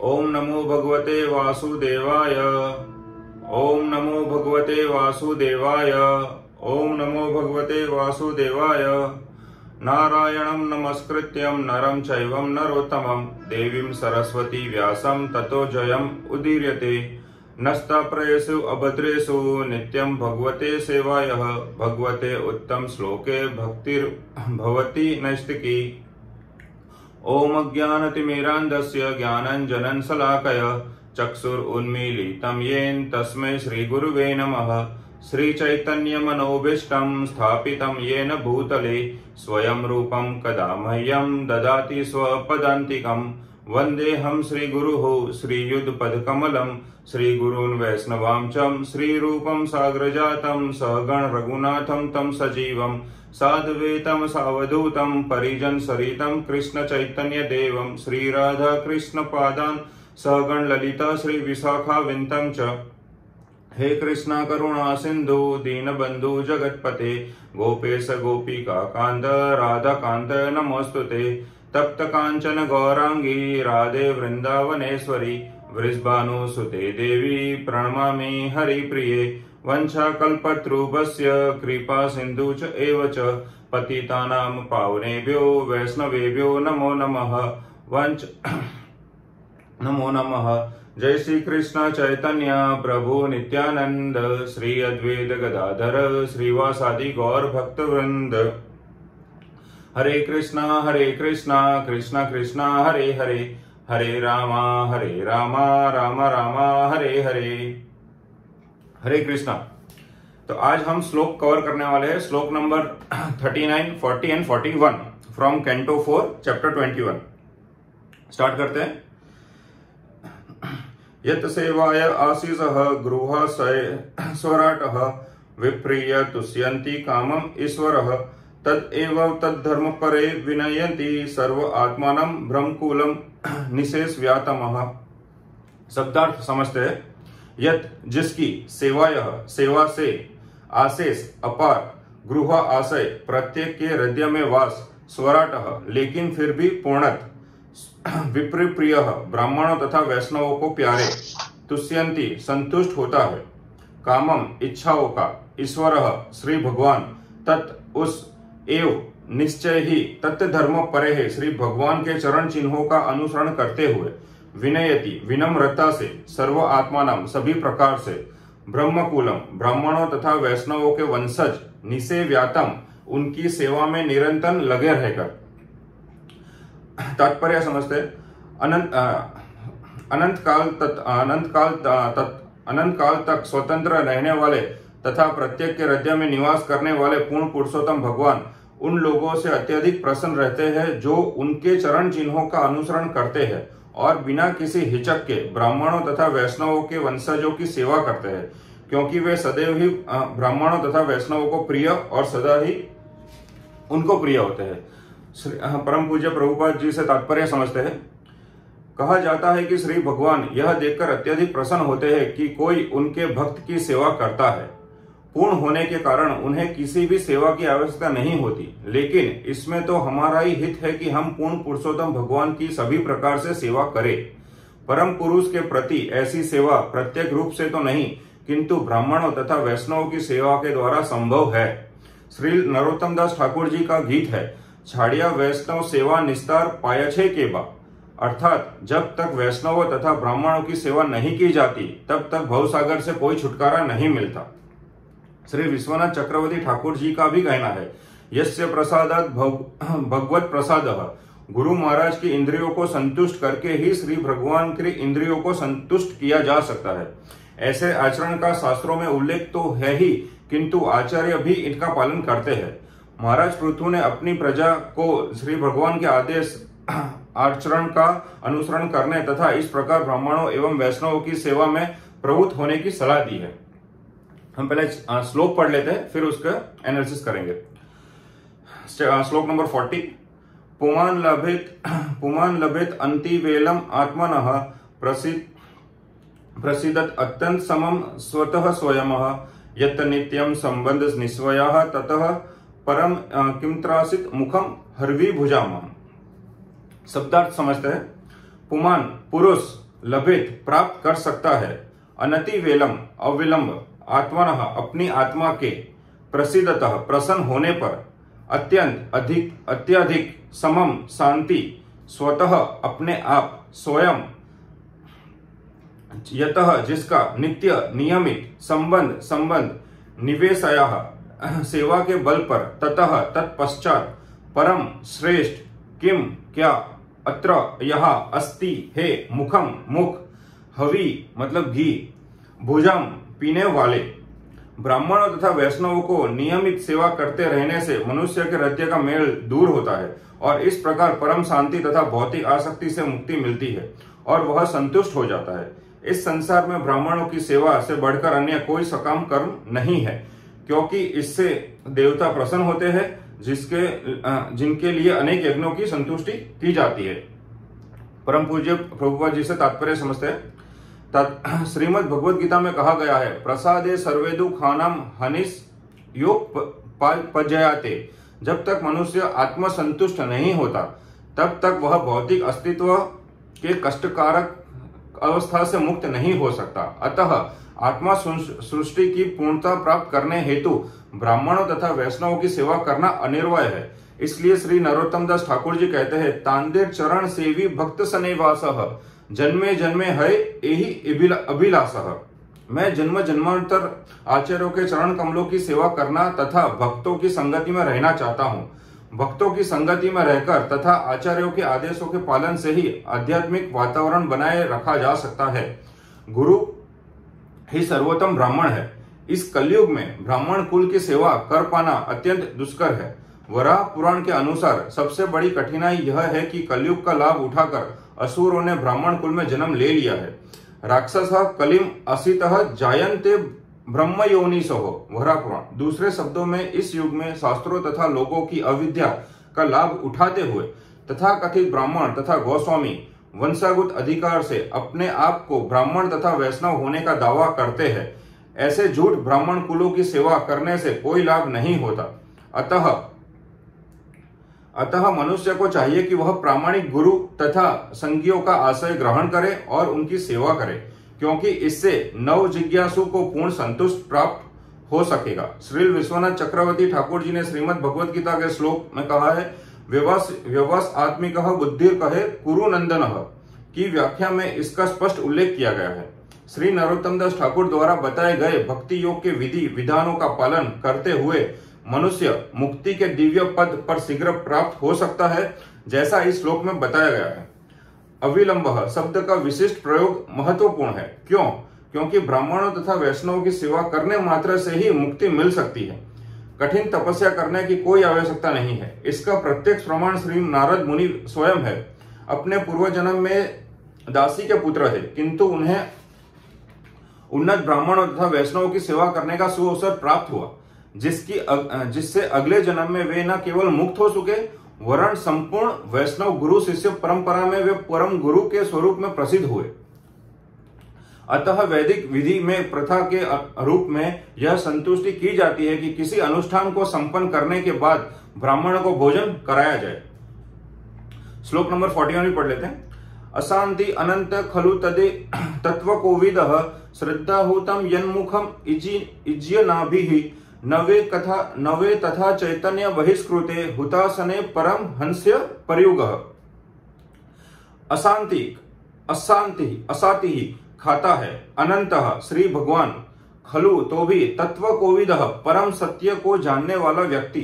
ओम नमो भगवते वासुदेवाय। ओम नमो भगवते वासुदेवाय। ओम नमो भगवते वासुदेवाय। नारायणं नमस्कृत्यं नरं चैवं नरोत्तमं देवीं सरस्वती व्यासं ततो जयम् उदीर्यते। नस्ताप्रयेषु अभद्रेषु नित्यं भगवते सेवायः भगवते उत्तम श्लोके भक्तिर्भवति नैष्टिकी। ओम अज्ञानतिमिरान्धस्य ज्ञानाञ्जनं शलाकया चक्षुरुन्मीलितं येन तस्मै श्रीगुरुवे नमः। श्रीचैतन्यमनोभीष्टं स्थापितं येन भूतले स्वयं रूपं कदा मह्यं ददाति स्वपदान्तिकं। वन्देऽहं श्रीगुरुः श्रीयुतपदकमलं श्रीगुरून् वैष्णवांचं श्रीरूपं साग्रजातं सहगण रघुनाथं तं सजीवं साद्वैतं सावधूतं परिजन सरितं कृष्ण चैतन्य देवं श्रीराधा कृष्ण पादान् सहगण ललिता श्री विशाखा विंतं च। हे कृष्णा करुणा सिंधु दीनबंधु जगतपते गोपेश गोपिका कांत राधा कांत नमोस्तुते। तप्त कांचन गौरांगी राधे वृंदावनेश्वरी वृषभानुसुते देवी प्रणमामि हरिप्रिये। वंशाकल्पतरुभ्यश्च कृपा सिंधु च एव च पतितानां पावनेभ्यो वैष्णवेभ्यो नमो नमः। नमो नमः। जय श्री कृष्ण चैतन्य प्रभु नित्यानंद श्री अद्वैत गदाधर श्रीवासादि गौर भक्त वृंद। हरे कृष्णा कृष्णा कृष्णा हरे हरे हरे रामा राम राम हरे हरे। हरे कृष्णा। तो आज हम श्लोक कवर करने वाले हैं, श्लोक number 39, 40 and 41 from canto 4 chapter 21। Start करते हैं। यत सेवाय आशीषः गृहा स्वराटः विप्रिय तुष्यन्ति कामम् ईश्वरः तद एव तद्धर्म परे विनयन्ति सर्व आत्मानं ब्रह्मकूलम निशेष व्यातमः। शब्दार्थ समझते हैं। यत जिसकी सेवाय सेवा से आशेष अपार गृह आशय प्रत्येक के हृदय में वास स्वराटः लेकिन फिर भी पूर्णत विप्रिय ब्राह्मणों तथा वैष्णवों को प्यारे तुष्यंती संतुष्ट होता है कामम इच्छाओं का ईश्वर श्री भगवान तत् उस एव निश्चय ही तत्व धर्म परे है श्री भगवान के चरण चिन्हों का अनुसरण करते हुए विनयति विनम्रता से सर्व आत्मानाम सभी प्रकार से ब्रह्मकुलम ब्राह्मणों तथा वैष्णवों के वंशज निसे व्यातम उनकी सेवा में निरंतर लगे रहकर। तात्पर्य समझते। अनंत काल तक स्वतंत्र रहने वाले तथा प्रत्येक के हृदय में निवास करने वाले पूर्ण पुरुषोत्तम भगवान उन लोगों से अत्यधिक प्रसन्न रहते हैं जो उनके चरण चिन्हों का अनुसरण करते हैं और बिना किसी हिचक के ब्राह्मणों तथा वैष्णवों के वंशजों की सेवा करते हैं, क्योंकि वे सदैव ही ब्राह्मणों तथा वैष्णवों को प्रिय और सदा ही उनको प्रिय होते हैं। परम पूज्य प्रभुपाद जी से तात्पर्य समझते हैं। कहा जाता है कि श्री भगवान यह देखकर अत्यधिक प्रसन्न होते हैं कि कोई उनके भक्त की सेवा करता है। पूर्ण होने के कारण उन्हें किसी भी सेवा की आवश्यकता नहीं होती, लेकिन इसमें तो हमारा ही हित है कि हम पूर्ण पुरुषोत्तम भगवान की सभी प्रकार से सेवा करें। परम पुरुष के प्रति ऐसी सेवा प्रत्येक रूप से तो नहीं, किंतु ब्राह्मणों तथा वैष्णवों की सेवा के द्वारा संभव है। श्री नरोत्तम दास ठाकुर जी का गीत है, छाड़िया वैष्णव सेवा निस्तार पायछे के बा, अर्थात जब तक वैष्णवों तथा ब्राह्मणों की सेवा नहीं की जाती तब तक भवसागर से कोई छुटकारा नहीं मिलता। श्री विश्वनाथ चक्रवर्ती ठाकुर जी का भी कहना है, यस्य प्रसादात भगवत प्रसादः। गुरु महाराज की इंद्रियों को संतुष्ट करके ही श्री भगवान की इंद्रियों को संतुष्ट किया जा सकता है। ऐसे आचरण का शास्त्रों में उल्लेख तो है ही, किंतु आचार्य भी इनका पालन करते हैं। महाराज पृथु ने अपनी प्रजा को श्री भगवान के आदेश आचरण का अनुसरण करने तथा इस प्रकार ब्राह्मणों एवं वैष्णवों की सेवा में प्रवृत्त होने की सलाह दी है। हम पहले श्लोक पढ़ लेते हैं, फिर उसका एनालिसिस करेंगे। श्लोक नंबर 40। पुमान लभेत अंति वेलम आत्मनः प्रसिद्धत अत्यंत समम स्वतः स्वयमः यत् नित्यम संबंध निस्वयः ततः परम किमत्रासित मुखम हरवी भुजाम। शब्दार्थ समझते हैं। पुमान पुरुष लभेत प्राप्त कर सकता है। अनतिवेलम अविलंब आत्मनः अपनी आत्मा के प्रसिद्धतः प्रसन्न होने पर अत्यधिक समम शांति स्वतः अपने आप स्वयं यतः जिसका नित्य नियमित संबंध निवेशया सेवा के बल पर ततः तत्पश्चात परम श्रेष्ठ किम क्या अत्र यहाँ अस्ति है मुखम मुख हवि मतलब घी भुजम पीने वाले ब्राह्मणों तथा वैष्णवों को नियमित सेवा करते रहने से मनुष्य के हृदय का मेल दूर होता है और इस प्रकार परम शांति तथा भौतिक आसक्ति से मुक्ति मिलती है और वह संतुष्ट हो जाता है। इस संसार में ब्राह्मणों की सेवा से बढ़कर अन्य कोई सकाम कर्म नहीं है, क्योंकि इससे देवता प्रसन्न होते हैं जिनके लिए अनेक यज्ञों की संतुष्टि की जाती है। परम पूज्य प्रभुपाद जी से तात्पर्य समझते हैं। श्रीमद् भगवद गीता में कहा गया है, प्रसादे सर्वेदु खानम हनिस योग पजयाते। जब तक मनुष्य आत्मसंतुष्ट नहीं होता तब तक वह भौतिक अस्तित्व के कष्टकारक अवस्था से मुक्त नहीं हो सकता। अतः आत्मा सृष्टि की पूर्णता प्राप्त करने हेतु ब्राह्मणों तथा वैष्णवों की सेवा करना अनिवार्य है। इसलिए श्री नरोत्तम दास ठाकुर जी कहते हैं, तांदेर चरण सेवी भक्त सनेवासः जन्मे जन्मे है यही अभिलाषः। मैं जन्म जन्मांतर आचार्यों के चरण कमलों की सेवा करना तथा भक्तों की संगति में रहना चाहता हूँ। भक्तों की संगति में रहकर तथा आचार्यों के आदेशों के पालन से ही आध्यात्मिक वातावरण बनाए रखा जा सकता है। गुरु ही सर्वोत्तम ब्राह्मण है। इस कलयुग में ब्राह्मण कुल की सेवा कर पाना अत्यंत दुष्कर है। वराह पुराण के अनुसार सबसे बड़ी कठिनाई यह है कि कलयुग का लाभ उठाकर असुरों ने ब्राह्मण कुल में जन्म ले लिया है। राक्षस कलिम असितः जायन्ते ब्रह्म योनिसो वराह पुराण। दूसरे शब्दों में इस युग में शास्त्रों तथा लोगों की अविद्या का लाभ उठाते हुए तथा कथित ब्राह्मण तथा गोस्वामी वंशागत अधिकार से अपने आप को ब्राह्मण तथा वैष्णव होने का दावा करते हैं। ऐसे झूठ ब्राह्मण कुलों की सेवा करने से कोई लाभ नहीं होता। अतः मनुष्य को चाहिए कि वह प्रामाणिक गुरु तथा संगियों का आश्रय ग्रहण करे और उनकी सेवा करे, क्योंकि इससे नव जिज्ञासु को पूर्ण संतुष्ट प्राप्त हो सकेगा। श्री विश्वनाथ चक्रवर्ती ठाकुर जी ने श्रीमद् भगवद गीता के श्लोक में कहा है, व्यवस आत्मिक बुद्धि कहे कुरु नंदन की व्याख्या में इसका स्पष्ट उल्लेख किया गया है। श्री नरोत्तम दास ठाकुर द्वारा बताए गए भक्ति योग के विधि विधानों का पालन करते हुए मनुष्य मुक्ति के दिव्य पद पर शीघ्र प्राप्त हो सकता है, जैसा इस श्लोक में बताया गया है। अविलंब शब्द का विशिष्ट प्रयोग महत्वपूर्ण है। क्यों? क्योंकि ब्राह्मणों तथा वैष्णवों की सेवा करने मात्र से ही मुक्ति मिल सकती है। कठिन तपस्या करने की कोई आवश्यकता नहीं है। इसका प्रत्यक्ष प्रमाण श्री नारद मुनि स्वयं है। अपने पूर्व जन्म में दासी के पुत्र थे, किंतु उन्हें उन्नत ब्राह्मणों तथा वैष्णवों की सेवा करने का सुअवसर प्राप्त हुआ, जिससे अगले जन्म में वे न केवल मुक्त हो चुके वरन संपूर्ण वैष्णव गुरु शिष्य परंपरा में वे परम गुरु के स्वरूप में प्रसिद्ध हुए। अतः वैदिक विधि में प्रथा के रूप में यह संतुष्टि की जाती है कि किसी अनुष्ठान को संपन्न करने के बाद ब्राह्मणों को भोजन कराया जाए। श्लोक नंबर 41 पढ़ लेते हैं। अशांति अनंत खलु तदे तत्व कोविद श्रद्धाहूतम यन्मुखम इज्यनाभिः नवे तथा चैतन्य बहिष्कृते हुतासने परम हंस्य पर्युग। अशांति खाता है, अनंत श्री भगवान, खलु तो भी तत्व कोविद परम सत्य को जानने वाला व्यक्ति,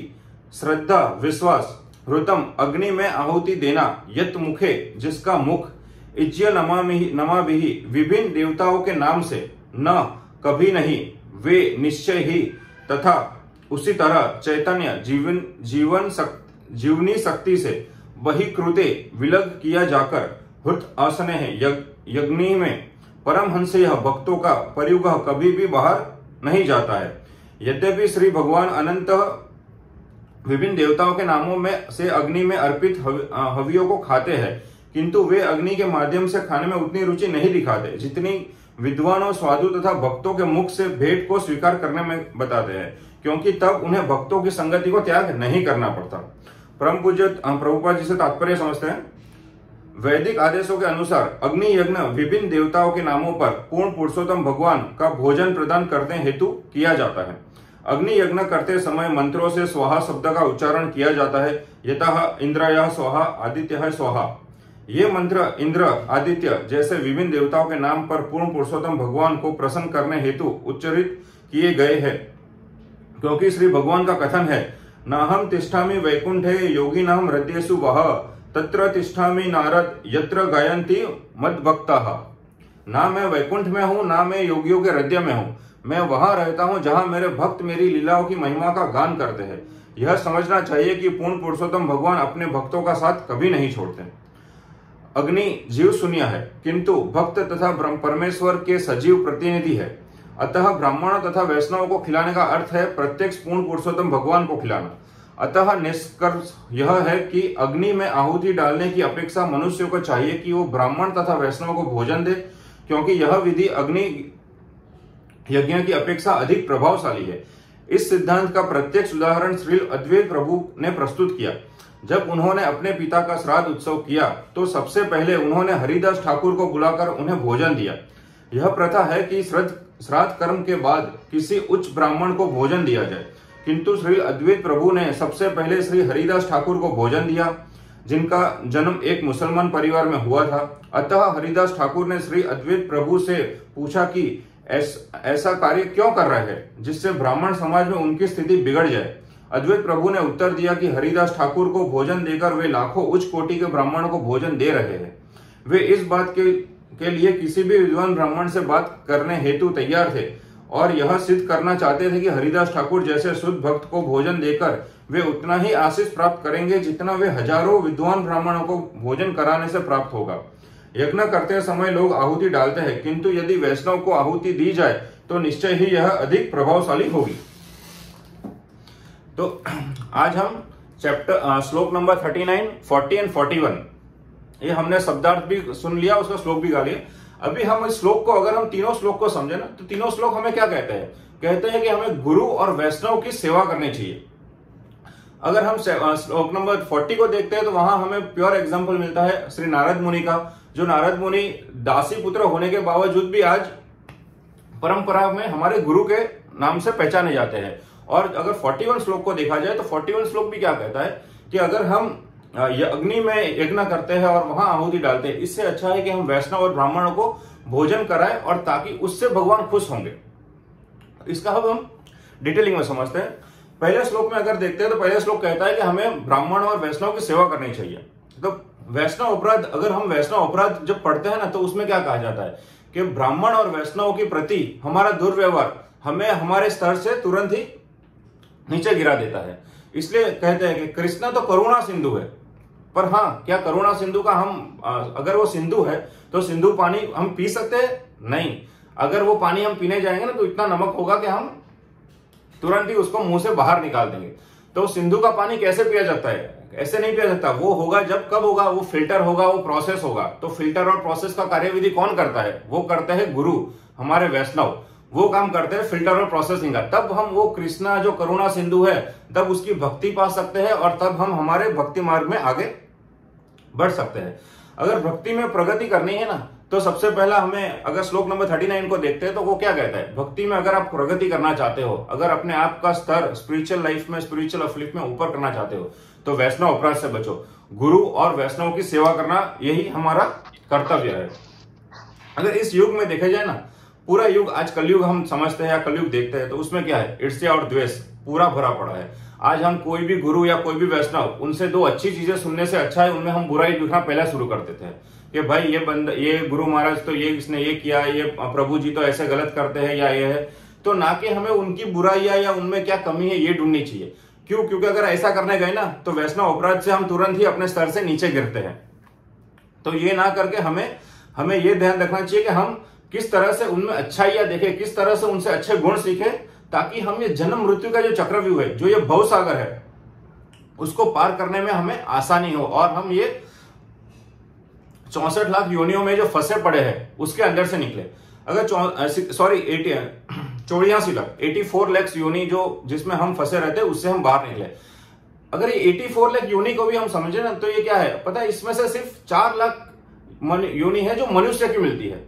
श्रद्धा विश्वास, हृतम अग्नि में आहुति देना, यत मुखे जिसका मुख, इज्य नमाभिः विभिन्न देवताओं के नाम से, न कभी नहीं, वे निश्चय ही, तथा उसी तरह चैतन्य जीवनी शक्ति से बहिकृते विलग किया जाकर हृत आसने है यज्ञ में परमहंस यह भक्तों का परियुग कभी भी बाहर नहीं जाता है। यद्यपि श्री भगवान अनंत विभिन्न देवताओं के नामों में से अग्नि में अर्पित हवियों को खाते हैं, किंतु वे अग्नि के माध्यम से खाने में उतनी रुचि नहीं दिखाते जितनी विद्वानों साधु तथा भक्तों के मुख से भेंट को स्वीकार करने में बताते हैं, क्योंकि तब उन्हें भक्तों की संगति को त्याग नहीं करना पड़ता। परम पूज्य प्रभुपाद जी से तात्पर्य समझते हैं। वैदिक आदेशों के अनुसार अग्नि यज्ञ विभिन्न देवताओं के नामों पर पूर्ण पुरुषोत्तम भगवान का भोजन प्रदान करने हेतु किया जाता है। अग्नि यज्ञ करते समय मंत्रों से स्वाहा शब्द का उच्चारण किया जाता है। यतः इंद्राय स्वाहा आदित्य स्वाहा। ये मंत्र इंद्र आदित्य जैसे विभिन्न देवताओं के नाम पर पूर्ण पुरुषोत्तम भगवान को प्रसन्न करने हेतु उच्चारित किए गए हैं, क्योंकि श्री भगवान का कथन है, नाहम तिष्ठामि वैकुंठे योगिनाम हृदयेषु वह तत्र तिष्ठामि नारद यत्र गायन्ति मद्भक्ताः। ना मैं वैकुंठ में हूं, ना मैं योगियों के हृदय में हूं, मैं वहां रहता हूं जहां मेरे भक्त मेरी लीलाओं की महिमा का गान करते हैं। यह समझना चाहिए कि पूर्ण पुरुषोत्तम भगवान अपने भक्तों का साथ कभी नहीं छोड़ते। अग्नि जीव शून्य है, किंतु भक्त तथा परमेश्वर के सजीव प्रतिनिधि है। अतः ब्राह्मणों तथा वैष्णवों को खिलाने का अर्थ है प्रत्यक्ष पूर्ण पुरुषोत्तम भगवान को खिलाना। अतः निष्कर्ष यह है कि अग्नि में आहुति डालने की अपेक्षा मनुष्य को चाहिए कि वो ब्राह्मण तथा वैष्णव को भोजन दे, क्योंकि यह विधि अग्नि यज्ञ की अपेक्षा अधिक प्रभावशाली है। इस सिद्धांत का प्रत्यक्ष उदाहरण श्री अद्वैत प्रभु ने प्रस्तुत किया। जब उन्होंने अपने पिता का श्राद्ध उत्सव किया तो सबसे पहले उन्होंने हरिदास ठाकुर को बुलाकर उन्हें भोजन दिया। यह प्रथा है कि श्राद्ध कर्म के बाद किसी उच्च ब्राह्मण को भोजन दिया जाए, किंतु श्री अद्वैत प्रभु ने सबसे पहले श्री हरिदास ठाकुर को भोजन दिया, जिनका जन्म एक मुसलमान परिवार में हुआ था। अतः हरिदास ठाकुर ने श्री अद्वैत प्रभु से पूछा कि ऐसा कार्य क्यों कर रहे हैं जिससे ब्राह्मण समाज में उनकी स्थिति बिगड़ जाए। अद्वैत प्रभु ने उत्तर दिया कि हरिदास ठाकुर को भोजन देकर वे लाखों उच्च कोटि के ब्राह्मणों को भोजन दे रहे हैं। वे इस बात के लिए किसी भी विद्वान ब्राह्मण से बात करने हेतु तैयार थे और यह सिद्ध करना चाहते थे कि हरिदास ठाकुर जैसे शुद्ध भक्त को भोजन देकर वे उतना ही आशीष प्राप्त करेंगे जितना वे हजारों विद्वान ब्राह्मणों को भोजन कराने से प्राप्त होगा। यज्ञ करते समय लोग आहुति डालते हैं, किंतु यदि वैष्णव को आहुति दी जाए तो निश्चय ही यह अधिक प्रभावशाली होगी। तो आज हम श्लोक नंबर 39, 40 एंड 41 ये हमने शब्दार्थ भी सुन लिया, उसका श्लोक भी गा लिया। अभी हम इस श्लोक को अगर हम तीनों श्लोक को समझे ना तो तीनों श्लोक हमें क्या कहते हैं? कहते हैं कि हमें गुरु और वैष्णव की सेवा करनी चाहिए। अगर हम श्लोक नंबर 40 को देखते हैं तो वहां हमें प्योर एग्जांपल मिलता है श्री नारद मुनि का, जो नारद मुनि दासी पुत्र होने के बावजूद भी आज परंपरा में हमारे गुरु के नाम से पहचाने जाते हैं। और अगर 41 श्लोक को देखा जाए तो 41 श्लोक भी क्या कहता है कि अगर हम अग्नि में यज्ञ करते हैं और वहां आहुति डालते हैं, इससे अच्छा है कि हम वैष्णव और ब्राह्मणों को भोजन कराएं और ताकि उससे भगवान खुश होंगे। इसका अब हम डिटेलिंग में समझते हैं। पहले श्लोक में अगर देखते हैं तो पहले श्लोक कहता है कि हमें ब्राह्मण और वैष्णव की सेवा करनी चाहिए। तो वैष्णव अपराध, अगर हम वैष्णव अपराध जब पढ़ते हैं ना तो उसमें क्या कहा जाता है कि ब्राह्मण और वैष्णव के प्रति हमारा दुर्व्यवहार हमें हमारे स्तर से तुरंत ही नीचे गिरा देता है। इसलिए कहते हैं कि कृष्ण तो करुणा सिंधु है, पर हाँ, क्या करुणा सिंधु का हम अगर वो सिंधु है तो सिंधु पानी हम पी सकते हैं? नहीं। अगर वो पानी हम पीने जाएंगे ना तो इतना नमक होगा कि हम तुरंत ही उसको मुंह से बाहर निकाल देंगे। तो सिंधु का पानी कैसे पिया जाता है? ऐसे नहीं पिया जाता। वो होगा जब कब होगा? वो फिल्टर होगा, वो प्रोसेस होगा। तो फिल्टर और प्रोसेस का कार्यविधि कौन करता है? वो करते हैं गुरु, हमारे वैष्णव। वो काम करते हैं फिल्टर और प्रोसेसिंग का। तब हम वो कृष्णा जो करुणा सिंधु है तब उसकी भक्ति पा सकते हैं और तब हम हमारे भक्ति मार्ग में आगे बढ़ सकते हैं। अगर भक्ति में प्रगति करनी है ना तो सबसे पहला हमें, अगर श्लोक नंबर 39 को देखते हैं तो वो क्या कहता है? भक्ति में अगर आप प्रगति करना चाहते हो, अगर अपने आप का स्तर स्पिरिचुअल लाइफ में, स्पिरिचुअल अपलिफ्ट में ऊपर करना चाहते हो तो वैष्णव अपराध से बचो। गुरु और वैष्णव की सेवा करना यही हमारा कर्तव्य है। अगर इस युग में देखा जाए ना, पूरा युग आज कलयुग हम समझते हैं या कलयुग देखते हैं तो उसमें क्या है? ईर्ष्या और द्वेष पूरा भरा पड़ा है। आज हम कोई भी गुरु या कोई भी वैष्णव, उनसे दो अच्छी चीजें सुनने से अच्छा है उनमें हम बुराई दिखना पहले शुरू कर देते हैं कि भाई ये गुरु महाराज तो ये इसने ये किया, ये प्रभु जी तो ऐसे गलत करते हैं या ये है। तो ना कि हमें उनकी बुराइयां या उनमें क्या कमी है ये ढूंढनी चाहिए। क्यों? क्योंकि अगर ऐसा करने गए ना तो वैष्णव अपराध से हम तुरंत ही अपने स्तर से नीचे गिरते हैं। तो ये ना करके हमें ये ध्यान रखना चाहिए कि हम किस तरह से उनमें अच्छाइयां देखें, किस तरह से उनसे अच्छे गुण सीखें, ताकि हम ये जन्म मृत्यु का जो चक्रव्यूह है, जो ये भवसागर है, उसको पार करने में हमें आसानी हो और हम ये 64 लाख योनियों में जो फंसे पड़े हैं उसके अंदर से निकले। अगर 84 लाख योनि जो जिसमें हम फंसे रहते हैं उससे हम बाहर निकले। अगर ये 84 लाख योनि को भी हम समझे ना तो ये क्या है पता है? इसमें से सिर्फ 4 लाख योनि है जो मनुष्य की मिलती है।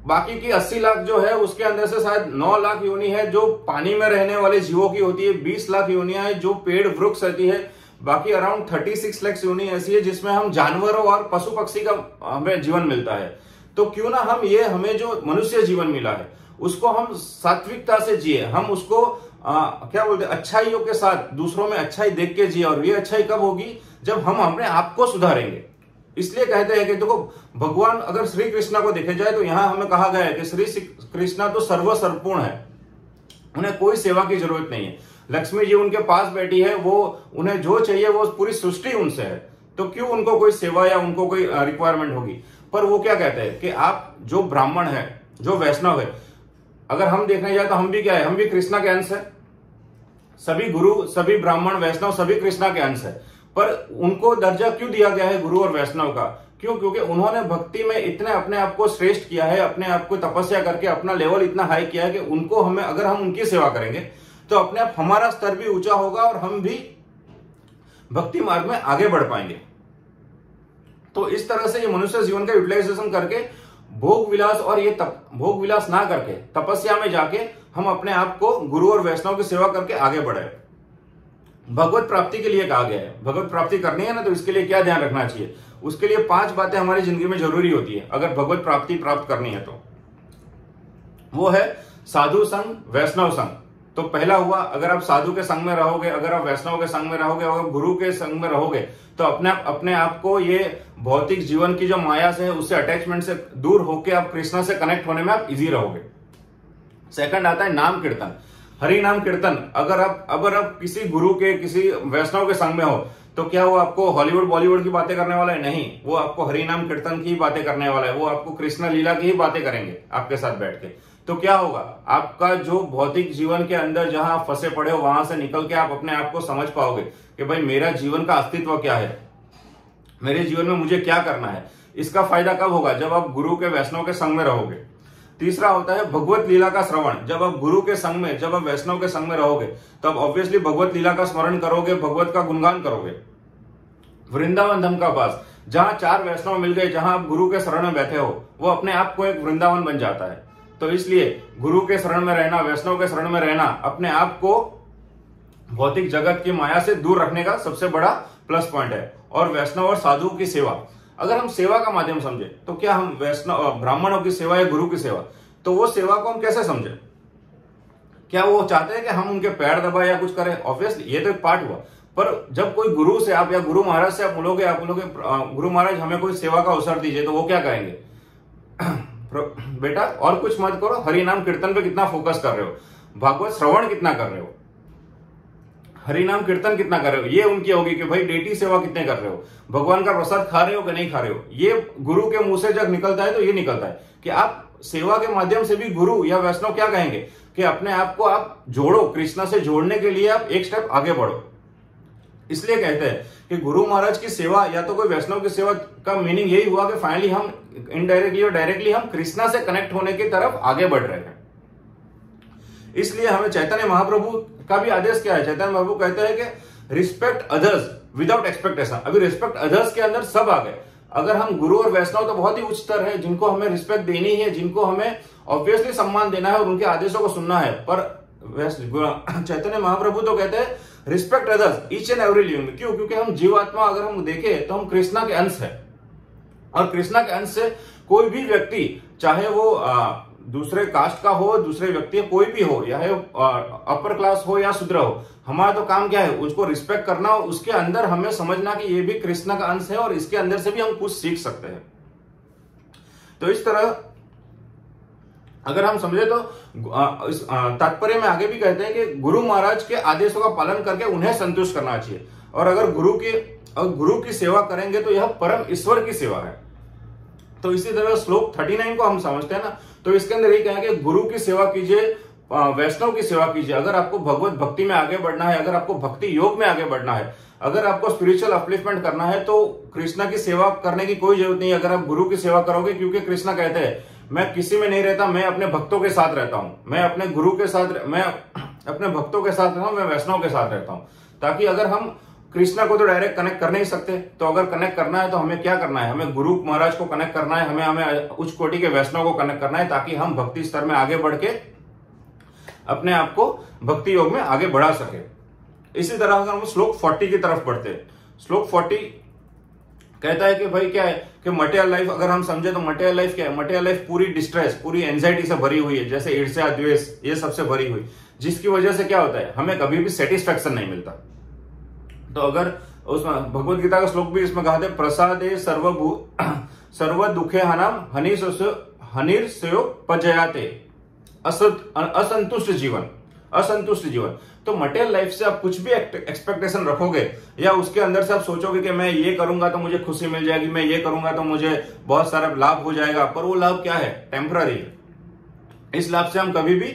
बाकी की 80 लाख जो है उसके अंदर से शायद 9 लाख योनि है जो पानी में रहने वाले जीवों की होती है, 20 लाख योनियां है जो पेड़ वृक्ष रहती है, बाकी अराउंड 36 लाख योनि ऐसी है जिसमें हम जानवरों और पशु पक्षी का हमें जीवन मिलता है। तो क्यों ना हम ये हमें जो मनुष्य जीवन मिला है उसको हम सात्विकता से जिए, हम उसको क्या बोलते हैं अच्छाइयों के साथ दूसरों में अच्छाई देख के जिए। और ये अच्छाई कब होगी? जब हम अपने आप को सुधारेंगे। इसलिए कहते हैं कि देखो भगवान अगर श्री कृष्णा को देखे जाए तो यहां हमें कहा गया है कि श्री कृष्णा तो सर्वसर्वपूर्ण है, उन्हें कोई सेवा की जरूरत नहीं है। लक्ष्मी जी उनके पास बैठी है, वो उन्हें जो चाहिए वो पूरी सृष्टि उनसे है, तो क्यों उनको कोई सेवा या उनको कोई रिक्वायरमेंट होगी। पर वो क्या कहते हैं कि आप जो ब्राह्मण है, जो वैष्णव है, अगर हम देखने जाए तो हम भी क्या है, हम भी कृष्णा के अंश है। सभी गुरु, सभी ब्राह्मण, वैष्णव सभी कृष्णा के अंश है। पर उनको दर्जा क्यों दिया गया है गुरु और वैष्णव का? क्यों? क्योंकि उन्होंने भक्ति में इतने अपने आप को श्रेष्ठ किया है, अपने आप को तपस्या करके अपना लेवल इतना हाई किया है कि उनको हमें अगर हम उनकी सेवा करेंगे तो अपने आप हमारा स्तर भी ऊंचा होगा और हम भी भक्ति मार्ग में आगे बढ़ पाएंगे। तो इस तरह से ये मनुष्य जीवन का यूटिलाइजेशन करके भोग विलास और ये भोग विलास ना करके तपस्या में जाके हम अपने आप को गुरु और वैष्णव की सेवा करके आगे बढ़े। भगवत प्राप्ति के लिए कहा गया है। भगवत प्राप्ति करनी है ना, तो इसके लिए क्या ध्यान रखना चाहिए? उसके लिए 5 बातें हमारी जिंदगी में जरूरी होती है अगर भगवत प्राप्ति प्राप्त करनी है तो। वो है साधु संग, वैष्णव संग। तो पहला हुआ, अगर आप साधु के संग में रहोगे, अगर आप वैष्णव के संग में रहोगे और गुरु के संग में रहोगे तो अपने आप को ये भौतिक जीवन की जो माया से है उससे अटैचमेंट से दूर होके आप कृष्णा से कनेक्ट होने में आप इजी रहोगे। सेकंड आता है नाम कीर्तन, हरि नाम कीर्तन। अगर आप किसी गुरु के, किसी वैष्णव के संग में हो तो क्या वो आपको हॉलीवुड बॉलीवुड की बातें करने वाला है? नहीं, वो आपको हरि नाम कीर्तन की ही बातें करने वाला है। वो आपको कृष्ण लीला की ही बातें करेंगे आपके साथ बैठ के। तो क्या होगा, आपका जो भौतिक जीवन के अंदर जहां आप फंसे पड़े हो वहां से निकल के आप अपने आप को समझ पाओगे कि भाई मेरा जीवन का अस्तित्व क्या है, मेरे जीवन में मुझे क्या करना है। इसका फायदा कब होगा? जब आप गुरु के, वैष्णव के संग में रहोगे। तीसरा होता है भगवत लीला का श्रवण। जब आप गुरु के संग में, जब आप वैष्णव के संग में रहोगे तो आप ऑब्वियसली भगवत लीला का स्मरण करोगे, भगवत का गुणगान करोगे। वृंदावन धाम का वास, जहां 4 वैष्णव मिल गए, जहां आप गुरु के शरण में बैठे हो, वो अपने आप को एक वृंदावन बन जाता है। तो इसलिए गुरु के शरण में रहना, वैष्णव के शरण में रहना अपने आप को भौतिक जगत की माया से दूर रखने का सबसे बड़ा प्लस पॉइंट है। और वैष्णव और साधु की सेवा, अगर हम सेवा का माध्यम समझे तो क्या हम वैष्णव, ब्राह्मणों की सेवा या गुरु की सेवा, तो वो सेवा को हम कैसे समझे? क्या वो चाहते हैं कि हम उनके पैर दबाए या कुछ करें? ऑब्वियसली ये तो एक पार्ट हुआ। पर जब कोई गुरु से आप या गुरु महाराज से आप बोलोगे गुरु महाराज हमें कोई सेवा का अवसर दीजिए, तो वो क्या कहेंगे? बेटा और कुछ मत करो, हरि नाम कीर्तन पे कितना फोकस कर रहे हो, भागवत श्रवण कितना कर रहे हो, हरि नाम कीर्तन कितना कर रहे हो, ये उनकी होगी कि भाई डेटी सेवा कितने कर रहे हो, भगवान का प्रसाद खा रहे हो कि नहीं खा रहे हो। ये गुरु के मुंह से जब निकलता है तो ये निकलता है कि आप सेवा के माध्यम से भी गुरु या वैष्णव क्या कहेंगे कि अपने आप को आप जोड़ो, कृष्णा से जोड़ने के लिए आप एक स्टेप आगे बढ़ो। इसलिए कहते हैं कि गुरु महाराज की सेवा या तो कोई वैष्णव की सेवा का मीनिंग यही हुआ कि फाइनली हम इनडायरेक्टली और डायरेक्टली हम कृष्णा से कनेक्ट होने की तरफ आगे बढ़ रहे हैं। इसलिए हमें चैतन्य महाप्रभु का भी आदेश क्या है? चैतन्य महाप्रभु कहते हैं कि रिस्पेक्ट अदर्स विदाउट एक्सपेक्टेशन। अभी रिस्पेक्ट अदर्स के अंदर सब आ गए। अगर हम गुरु और वैष्णव तो बहुत ही उच्च स्तर है, जिनको हमें रिस्पेक्ट देनी है, जिनको हमें ऑब्वियसली सम्मान देना है और उनके आदेशों को सुनना है। पर चैतन्य महाप्रभु तो कहते हैं respect others each and every living. क्यों? क्योंकि हम जीवात्मा अगर हम देखें तो हम कृष्णा के अंश है, और कृष्णा के अंश से कोई भी व्यक्ति, चाहे वो दूसरे कास्ट का हो, दूसरे व्यक्ति कोई भी हो, या अपर क्लास हो या शूद्र हो, हमारा तो काम क्या है? उसको रिस्पेक्ट करना और उसके अंदर हमें समझना कि ये भी कृष्णा का अंश है और इसके अंदर से भी हम कुछ सीख सकते हैं। तो इस तरह अगर हम समझे तो तात्पर्य में आगे भी कहते हैं कि गुरु महाराज के आदेशों का पालन करके उन्हें संतुष्ट करना चाहिए। और अगर गुरु की सेवा करेंगे तो यह परम ईश्वर की सेवा है। तो इसी तरह श्लोक 39 को हम समझते हैं ना, तो इसके अंदर ये कहेंगे गुरु की सेवा कीजिए, वैष्णव की सेवा कीजिए। अगर आपको भगवत भक्ति में आगे बढ़ना है, अगर आपको भक्ति योग में आगे बढ़ना है, अगर आपको स्पिरिचुअल अपलिफ्टमेंट करना है, तो कृष्णा की सेवा करने की कोई जरूरत नहीं है अगर आप गुरु की सेवा करोगे। क्योंकि कृष्णा कहते हैं मैं किसी में नहीं रहता, मैं अपने भक्तों के साथ रहता हूं, मैं अपने गुरु के साथ, मैं अपने भक्तों के साथ रहता हूं, मैं वैष्णव के साथ रहता हूं। ताकि अगर हम कृष्णा को तो डायरेक्ट कनेक्ट कर नहीं सकते, तो अगर कनेक्ट करना है तो हमें क्या करना है, हमें गुरु महाराज को कनेक्ट करना है, हमें उच्च कोटि के वैष्णव को कनेक्ट करना है, ताकि हम भक्ति स्तर में आगे बढ़ के अपने आप को भक्ति योग में आगे बढ़ा सके। इसी तरह अगर हम श्लोक 40 की तरफ बढ़ते हैं, श्लोक 40 कहता है कि भाई क्या है कि मटेरियल लाइफ अगर हम समझे तो मटेरियल लाइफ क्या है, मटेरियल लाइफ पूरी डिस्ट्रेस, पूरी एंजाइटी से भरी हुई है, जैसे ईर्ष्या द्वेष ये सबसे भरी हुई, जिसकी वजह से क्या होता है, हमें कभी भी सेटिस्फेक्शन नहीं मिलता। तो अगर उसमें भगवत गीता का श्लोक भी इसमें कहा था, प्रसादे सर्व दुखे हनाम हनिर्स्योपजयाते असंतुष्ट जीवन, असंतुष्ट जीवन। तो मटेरियल लाइफ से आप कुछ भी एक्सपेक्टेशन रखोगे या उसके अंदर से आप सोचोगे कि मैं ये करूंगा तो मुझे खुशी मिल जाएगी, मैं ये करूंगा तो मुझे बहुत सारा लाभ हो जाएगा, पर वो लाभ क्या है, टेम्पररी है। इस लाभ से हम कभी भी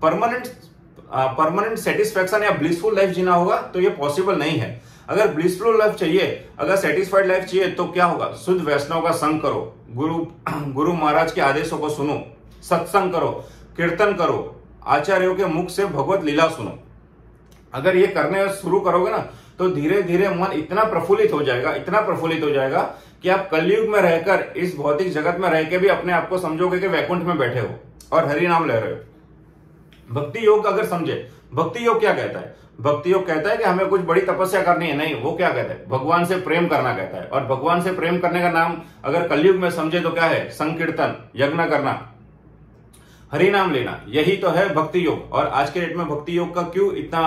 परमानेंट सेटिस्फेक्शन या ब्लिसफुल लाइफ जीना होगा तो ये पॉसिबल नहीं है। अगर ब्लिसफुल लाइफ चाहिए, अगर सेटिस्फाइड लाइफ चाहिए तो क्या होगा, शुद्ध वैष्णव का संग करो, गुरु महाराज के आदेशों को सुनो, सत्संग करो, कीर्तन करो, आचार्यों के मुख से भगवत लीला सुनो। अगर ये करने शुरू करोगे ना तो धीरे धीरे मन इतना प्रफुल्लित हो जाएगा, इतना प्रफुल्लित हो जाएगा कि आप कलयुग में रहकर इस भौतिक जगत में रह के भी अपने आप को समझोगे कि वैकुंठ में बैठे हो और हरि नाम ले रहे हो। भक्ति योग अगर समझे, भक्ति योग क्या कहता है, भक्ति योग कहता है कि हमें कुछ बड़ी तपस्या करनी है, नहीं, वो क्या कहता है, भगवान से प्रेम करना कहता है। और भगवान से प्रेम करने का नाम अगर कलयुग में समझे तो क्या है, संकीर्तन, यज्ञ करना, हरि नाम लेना, यही तो है भक्ति योग। और आज के डेट में भक्ति योग का क्यों इतना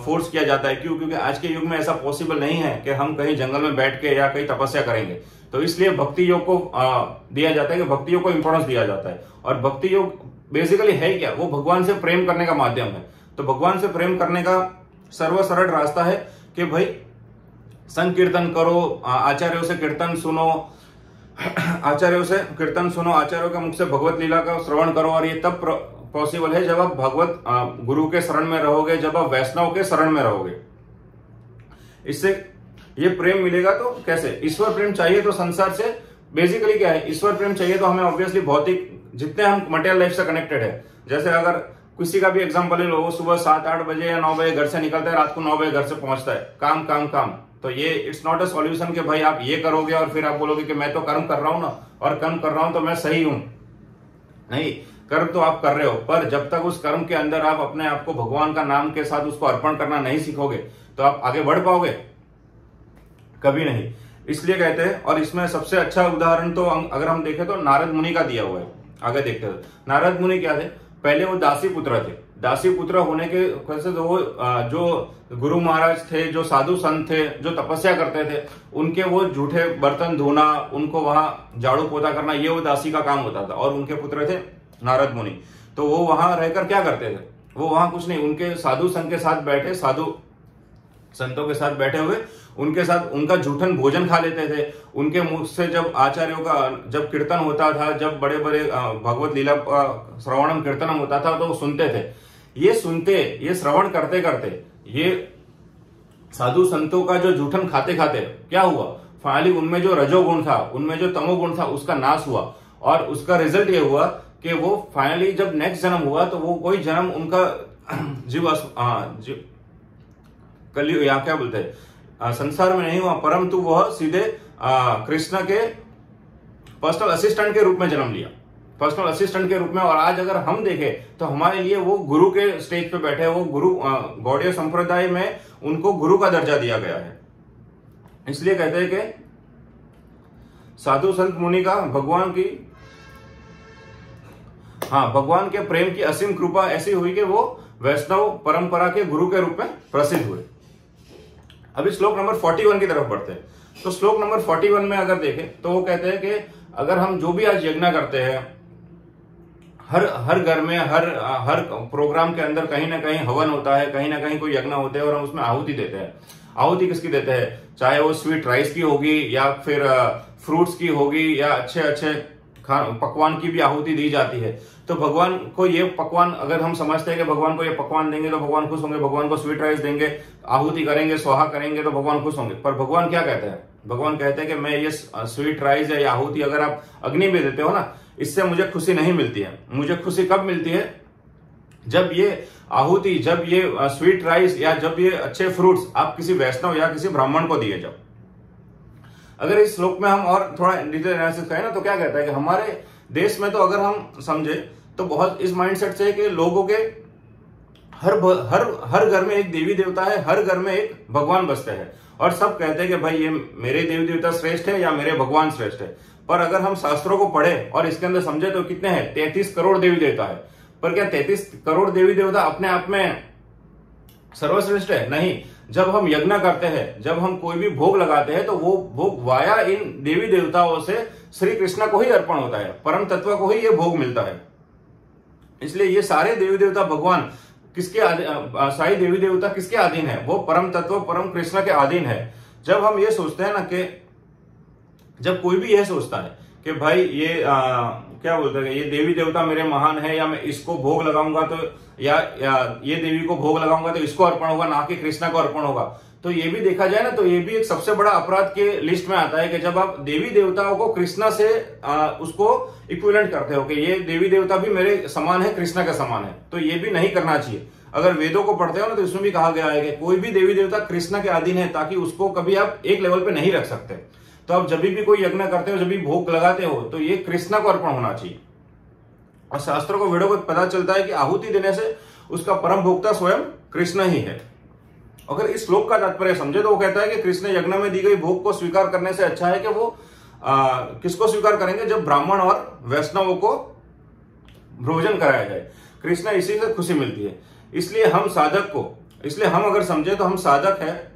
फोर्स किया जाता है, क्यों, क्योंकि आज के युग में ऐसा पॉसिबल नहीं है कि हम कहीं जंगल में बैठ के या कहीं तपस्या करेंगे, तो इसलिए भक्ति योग को दिया जाता है कि भक्ति योग को इंपॉर्टेंस दिया जाता है। और भक्ति योग बेसिकली है क्या, वो भगवान से प्रेम करने का माध्यम है। तो भगवान से प्रेम करने का सर्व सरल रास्ता है कि भाई संकीर्तन करो, आचार्यों से कीर्तन सुनो, आचार्यों से कीर्तन सुनो, आचार्यों के मुख से भगवत लीला का श्रवण करो। और ये तब पॉसिबल है जब आप भगवत गुरु के शरण में रहोगे, जब आप वैष्णव के शरण में रहोगे, इससे ये प्रेम मिलेगा। तो कैसे, ईश्वर प्रेम चाहिए तो संसार से बेसिकली क्या है, ईश्वर प्रेम चाहिए तो हमें ऑब्वियसली भौतिक, जितने हम मटेरियल लाइफ से कनेक्टेड है, जैसे अगर किसी का भी एग्जांपल ले लो, वो सुबह 7-8 बजे या 9 बजे घर से निकलता है, रात को 9 बजे घर से पहुंचता है, काम काम काम। तो ये इट्स नॉट अ सॉल्यूशन कि भाई आप ये करोगे और फिर आप बोलोगे कि मैं तो कर्म कर रहा हूं ना, और कर्म कर रहा हूं तो मैं सही हूं। नहीं, कर्म तो आप कर रहे हो, पर जब तक उस कर्म के अंदर आप अपने आप को भगवान का नाम के साथ उसको अर्पण करना नहीं सीखोगे तो आप आगे बढ़ पाओगे, कभी नहीं। इसलिए कहते हैं, और इसमें सबसे अच्छा उदाहरण तो अगर हम देखें तो नारद मुनि का दिया हुआ है। आगे देखते हैं, नारद मुनि क्या थे, पहले वो दासी पुत्र थे। दासी पुत्र होने के वजह से वो जो गुरु महाराज थे, जो साधु संत थे, जो तपस्या करते थे, उनके वो जूठे बर्तन धोना, उनको वहां झाड़ू पोता करना, ये वो दासी का काम होता था। और उनके पुत्र थे नारद मुनि। तो वो वहां रहकर क्या करते थे, वो वहां कुछ नहीं, उनके साधु संत के साथ बैठे, साधु संतों के साथ बैठे हुए उनके साथ उनका जूठन भोजन खा लेते थे। उनके मुख से जब आचार्यों का जब कीर्तन होता था, जब बड़े बड़े भगवत लीला श्रवणम कीर्तनम होता था, तो वो सुनते थे। ये सुनते, ये श्रवण करते करते, ये साधु संतों का जो जूठन खाते खाते क्या हुआ, फाइनली उनमें जो रजोगुण था, उनमें जो तमोगुण था, उसका नाश हुआ। और उसका रिजल्ट ये हुआ कि वो फाइनली जब नेक्स्ट जन्म हुआ तो वो कोई जन्म उनका कलयुग या क्या बोलते हैं संसार में नहीं हुआ, परंतु वह सीधे कृष्ण के पर्सनल असिस्टेंट के रूप में जन्म लिया, पर्सनल असिस्टेंट के रूप में। और आज अगर हम देखें तो हमारे लिए वो गुरु के स्टेज पे बैठे, वो गुरु गौड़ीय संप्रदाय में उनको गुरु का दर्जा दिया गया है। इसलिए कहते हैं कि साधु संत मुनि का भगवान की, भगवान के प्रेम की असीम कृपा ऐसी हुई कि वो वैष्णव परंपरा के गुरु के रूप में प्रसिद्ध हुए। अभी श्लोक नंबर 41 की तरफ बढ़ते हैं। तो श्लोक नंबर 41 में अगर देखें तो वो कहते हैं कि अगर हम जो भी आज यज्ञ करते हैं, हर घर में हर प्रोग्राम के अंदर कहीं ना कहीं हवन होता है, कहीं ना कहीं कोई यज्ञ होते हैं और हम उसमें आहुति देते हैं। आहुति किसकी देते हैं, चाहे वो स्वीट राइस की होगी या फिर फ्रूट्स की होगी या अच्छे अच्छे पकवान की भी आहुति दी जाती है। तो भगवान को ये पकवान, अगर हम समझते हैं कि भगवान को ये पकवान देंगे तो भगवान खुश होंगे, भगवान को स्वीट राइस देंगे, आहुति करेंगे, स्वाहा करेंगे तो भगवान खुश होंगे। पर भगवान क्या कहते हैं, भगवान कहते हैं कि मैं ये स्वीट राइस या आहुति अगर आप अग्नि में देते हो ना, इससे मुझे खुशी नहीं मिलती है। मुझे खुशी कब मिलती है, जब ये आहुति, जब ये स्वीट राइस या जब ये अच्छे फ्रूट्स आप किसी वैष्णव या किसी ब्राह्मण को दिए जाओ। अगर इस श्लोक में हम और थोड़ा डिटेल एनालिसिस करें ना, तो क्या कहता है कि हमारे देश में तो अगर हम समझे तो बहुत इस माइंडसेट से है कि लोगों के हर घर में एक देवी देवता है, हर घर में एक भगवान बसते हैं, और सब कहते हैं कि भाई ये मेरे देवी देवता श्रेष्ठ है या मेरे भगवान श्रेष्ठ है। पर अगर हम शास्त्रों को पढ़े और इसके अंदर समझे तो कितने हैं? 33 करोड़ देवी देवता है। पर क्या 33 करोड़ देवी देवता अपने आप में सर्वश्रेष्ठ है? नहीं। जब हम यज्ञ करते हैं, जब हम कोई भी भोग लगाते हैं, तो वो भोग वाया इन देवी देवताओं से श्री कृष्ण को ही अर्पण होता है, परम तत्व को ही ये भोग मिलता है। इसलिए ये सारे देवी देवता भगवान किसके सारी देवी देवता किसके अधीन है? वो परम तत्व परम कृष्ण के अधीन है। जब हम ये सोचते हैं ना कि जब कोई भी यह सोचता है कि भाई ये क्या बोलते हैं, ये देवी देवता मेरे महान है, या मैं इसको भोग लगाऊंगा तो या ये देवी को भोग लगाऊंगा तो इसको अर्पण होगा, ना कि कृष्णा को अर्पण होगा, तो ये भी देखा जाए ना तो ये भी एक सबसे बड़ा अपराध के लिस्ट में आता है कि जब आप देवी देवताओं को कृष्णा से उसको इक्विवेलेंट करते हो कि ये देवी देवता भी मेरे समान है, कृष्णा का समान है, तो ये भी नहीं करना चाहिए। अगर वेदों को पढ़ते हो ना तो इसमें भी कहा गया है कि कोई भी देवी देवता कृष्णा के अधीन है, ताकि उसको कभी आप एक लेवल पे नहीं रख सकते। तो आप जब भी कोई यज्ञ करते हो, जब भी भोग लगाते हो, तो ये कृष्णा को अर्पण होना चाहिए। और शास्त्रों को वेदों को पता चलता है कि आहुति देने से उसका परम भोक्ता स्वयं कृष्ण ही है। अगर इस श्लोक का तात्पर्य समझे तो वो कहता है कि कृष्ण यज्ञ में दी गई भोग को स्वीकार करने से अच्छा है कि वो किसको स्वीकार करेंगे? जब ब्राह्मण और वैष्णवों को भोजन कराया जाए। कृष्ण इसी से खुशी मिलती है। इसलिए हम साधक को, इसलिए हम अगर समझे तो हम साधक है,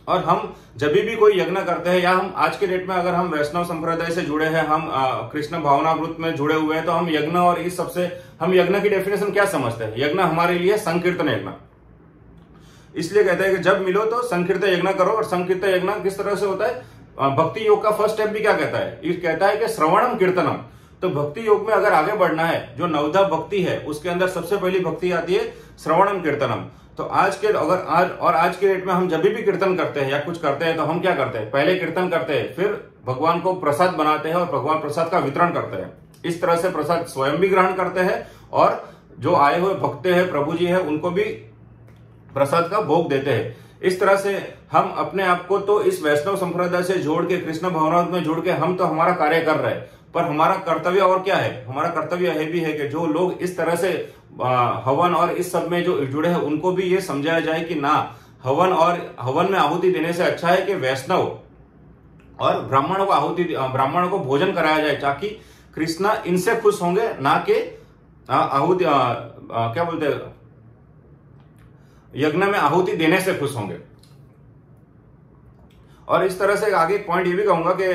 और हम जब भी कोई यज्ञ करते हैं, या हम आज के डेट में अगर हम वैष्णव संप्रदाय से जुड़े हैं, हम कृष्ण भावनामृत में जुड़े हुए हैं, तो हम यज्ञ और इस सबसे हम यज्ञ की डेफिनेशन क्या समझते हैं? यज्ञ हमारे लिए संकीर्तन यज्ञ। इसलिए कहते हैं कि जब मिलो तो संकीर्तन यज्ञ करो। और संकीर्तन यज्ञ किस तरह से होता है? भक्ति योग का फर्स्ट स्टेप भी क्या कहता है? ये कहता है कि श्रवणम कीर्तनम। तो भक्ति योग में अगर आगे बढ़ना है, जो नवधा भक्ति है उसके अंदर सबसे पहली भक्ति आती है श्रवणम कीर्तनम। तो आज के डेट में हम जब भी कीर्तन करते हैं या कुछ करते हैं, तो हम क्या करते हैं? पहले कीर्तन करते हैं, फिर भगवान को प्रसाद बनाते हैं और भगवान प्रसाद का वितरण करते हैं। इस तरह से प्रसाद स्वयं भी ग्रहण करते हैं, और जो आए हुए भक्त हैं, प्रभु जी है, उनको भी प्रसाद का भोग देते हैं। इस तरह से हम अपने आप को तो इस वैष्णव संप्रदाय से जोड़ के, कृष्ण भावनामृत में जोड़ के हम तो हमारा कार्य कर रहे हैं, पर हमारा कर्तव्य और क्या है? हमारा कर्तव्य यह भी है कि जो लोग इस तरह से हवन और इस सब में जो जुड़े हैं, उनको भी ये समझाया जाए कि ना, हवन में आहुति देने से अच्छा है कि वैष्णव और ब्राह्मणों को भोजन कराया जाए, ताकि कृष्णा इनसे खुश होंगे, ना कि आहुति क्या बोलते हैं, यज्ञ में आहुति देने से खुश होंगे। और इस तरह से आगे एक पॉइंट ये भी कहूंगा कि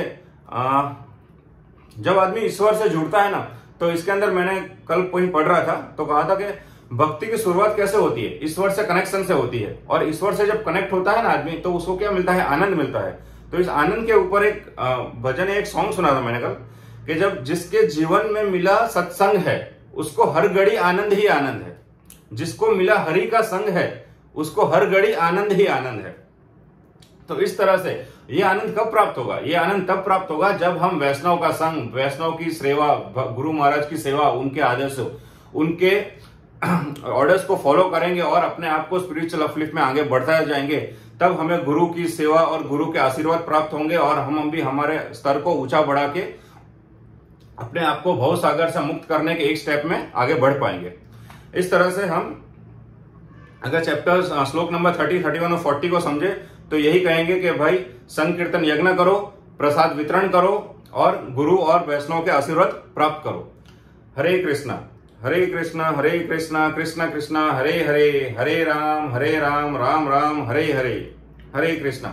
जब आदमी ईश्वर से जुड़ता है ना, तो इसके अंदर मैंने कल पॉइंट पढ़ रहा था तो कहा था कि भक्ति की शुरुआत कैसे होती है? ईश्वर से कनेक्शन से होती है। और ईश्वर से जब कनेक्ट होता है ना आदमी, तो उसको क्या मिलता है? आनंद मिलता है। तो इस आनंद के ऊपर एक भजन, एक सॉन्ग सुना था मैंने कल, कि जब जिसके जीवन में मिला सत्संग है, उसको हर घड़ी आनंद ही आनंद है। जिसको मिला हरि का संग है, उसको हर घड़ी आनंद ही आनंद है। तो इस तरह से ये आनंद कब प्राप्त होगा? ये आनंद तब प्राप्त होगा जब हम वैष्णव का संग, वैष्णव की सेवा, गुरु महाराज की सेवा, उनके आदर्श, उनके ऑर्डर्स को फॉलो करेंगे और अपने आप को स्पिरिचुअल अपलिफ्ट में आगे बढ़ता जाएंगे। तब हमें गुरु की सेवा और गुरु के आशीर्वाद प्राप्त होंगे, और हम भी हमारे स्तर को ऊंचा बढ़ा के अपने आप को भव सागर से मुक्त करने के एक स्टेप में आगे बढ़ पाएंगे। इस तरह से हम अगर चैप्टर श्लोक नंबर 30, 31 और 40 को समझे तो यही कहेंगे कि भाई संकीर्तन यज्ञ करो, प्रसाद वितरण करो, और गुरु और वैष्णव के आशीर्वाद प्राप्त करो। हरे कृष्णा हरे कृष्णा कृष्ण कृष्ण हरे हरे, हरे राम राम राम हरे हरे, हरे कृष्णा।